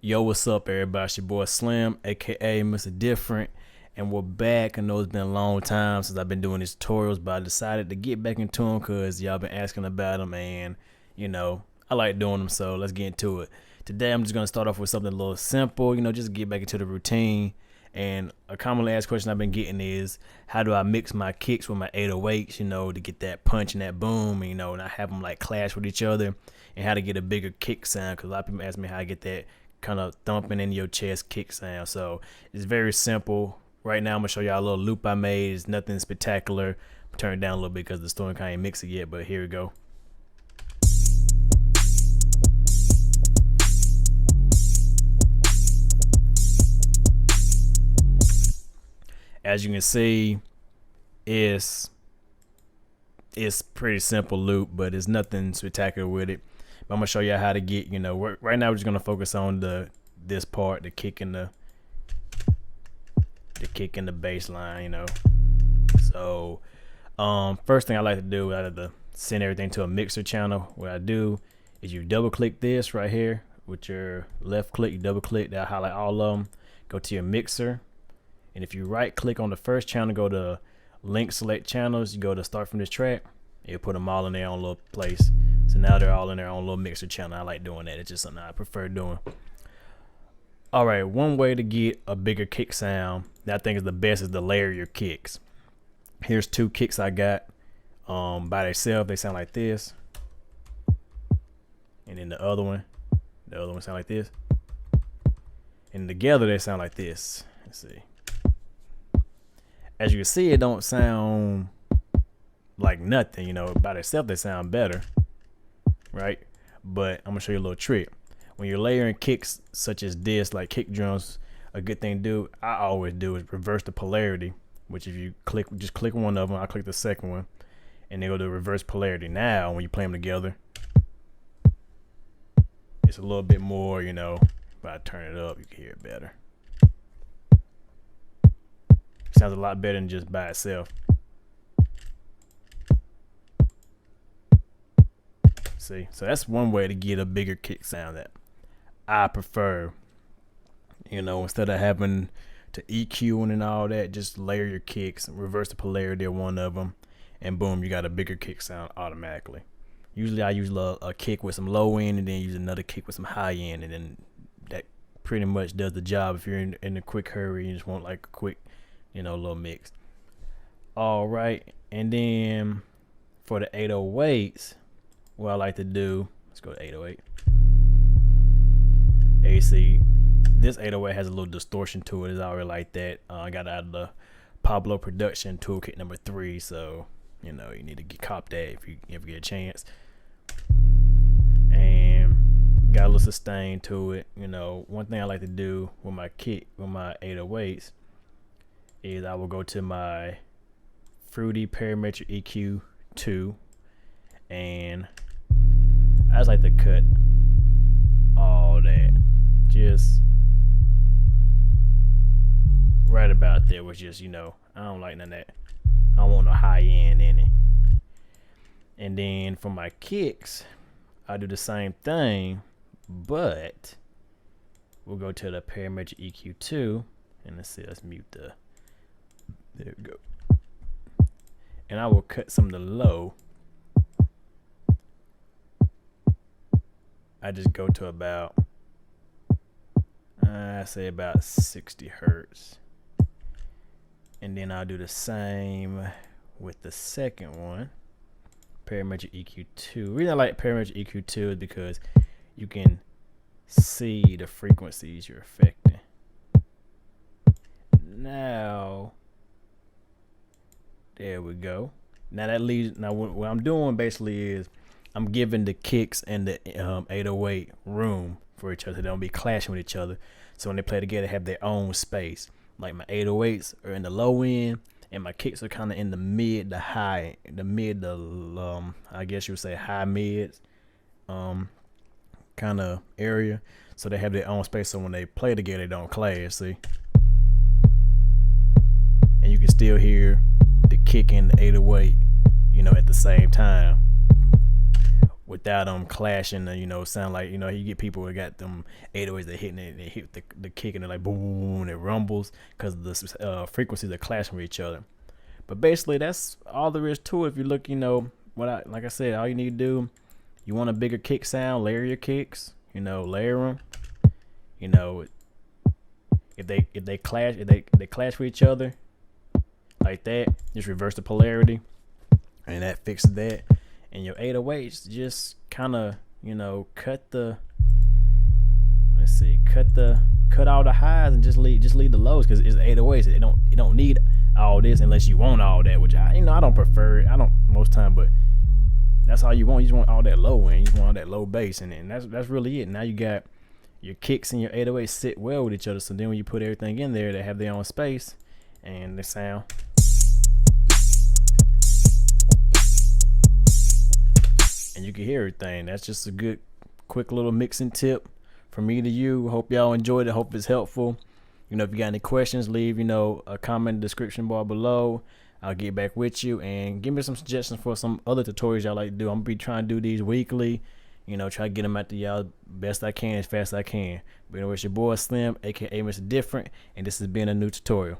Yo, what's up, everybody? It's your boy Slim, aka Mr. Different, and we're back. I know it's been a long time since I've been doing these tutorials, but I decided to get back into them because y'all been asking about them, and you know, I like doing them, so let's get into it. Today, I'm just gonna start off with something a little simple, just get back into the routine. And a commonly asked question I've been getting is, how do I mix my kicks with my 808s, to get that punch and that boom, and not have them like clash with each other, and how to get a bigger kick sound, because a lot of people ask me how I get that kind of thumping in your chest kick sound. So it's very simple. Right now I'm gonna show y'all a little loop I made. It's nothing spectacular. Turn it down a little bit because the store can't mix it yet, but here we go. As you can see, it's pretty simple loop, but it's nothing spectacular with it. But I'm gonna show you how to get, right now we're just gonna focus on this part, the kick and the bass line, So first thing I like to do, I like to send everything to a mixer channel. What I do is you double click this right here with your left click, you double click that, highlight all of them, go to your mixer, and if you right click on the first channel, go to link select channels, you go to start from this track, you put them all in their own little place. So now they're all in their own little mixer channel. I like doing that. It's just something I prefer doing. All right, one way to get a bigger kick sound that I think is the best is to layer your kicks. Here's two kicks I got by themselves. They sound like this, and then the other one sound like this, and together they sound like this. Let's see. As you can see, it don't sound like nothing. By themselves they sound better, right? But I'm gonna show you a little trick. When you're layering kicks such as this, like kick drums, a good thing to do, I always do, is reverse the polarity. Which if you just click one of them, I click the second one, and they go to reverse polarity. Now when you play them together, it's a little bit more, if I turn it up, you can hear it better. Sounds a lot better than just by itself. See, so that's one way to get a bigger kick sound that I prefer. Instead of having to EQ and all that, just layer your kicks, reverse the polarity of one of them, and boom, you got a bigger kick sound automatically. Usually I use a kick with some low end and then use another kick with some high end, and then that pretty much does the job if you're in a quick hurry and you just want like a quick, little mix. All right, and then for the 808s, what I like to do, let's go to 808. AC, this 808 has a little distortion to it. It's already like that. I got out of the Pablo Production Toolkit number 3, so you need to cop that if you ever get a chance. And got a little sustain to it. One thing I like to do with my kick, with my 808s, is I will go to my Fruity Parametric EQ 2, and I just like to cut all that just right about there, which is, I don't like none of that. I don't want no high end in it. And then for my kicks, I do the same thing, but we'll go to the Parametric EQ 2, and let's mute there we go. And I will cut some of the low. I just go to about, I say about 60 hertz. And then I'll do the same with the second one, Parametric EQ 2. The reason I like Parametric EQ 2 is because you can see the frequencies you're affecting. Now, there we go. Now that leaves, what I'm doing basically is I'm giving the kicks and the 808 room for each other. They don't be clashing with each other. So when they play together, they have their own space. Like my 808s are in the low end, and my kicks are kind of in the mid to high, I guess you would say high mids, kind of area. So they have their own space. So when they play together, they don't clash. See, and you can still hear the kick and the 808, at the same time. With without them clashing, you know, sound like, you know, you get people that got them 808s that hitting it, they hit the kick and they're like boom, and it rumbles because the frequencies are clashing with each other. But basically, that's all there is to it. If you look, you know, like I said, all you need to do, you want a bigger kick sound, layer your kicks, you know, layer them. You know, if they clash with each other like that, just reverse the polarity, and that fixes that. And your 808s just kind of, you know, cut all the highs and just leave the lows, because it's 808s. It don't need all this unless you want all that, which I don't prefer it. I don't most time, but that's all you want. You just want all that low end. You just want all that low bass, and that's really it. Now you got your kicks and your 808s sit well with each other. So then when you put everything in there, they have their own space and they sound. And you can hear everything. That's just a good, quick little mixing tip from me to you. Hope y'all enjoyed it. Hope it's helpful. You know, if you got any questions, leave, you know, a comment in the description bar below. I'll get back with you and give me some suggestions for some other tutorials y'all like to do. I'm gonna be trying to do these weekly. You know, try to get them out to y'all best I can, as fast as I can. But anyway, it's your boy Slim, aka Mr. Different, and this has been a new tutorial.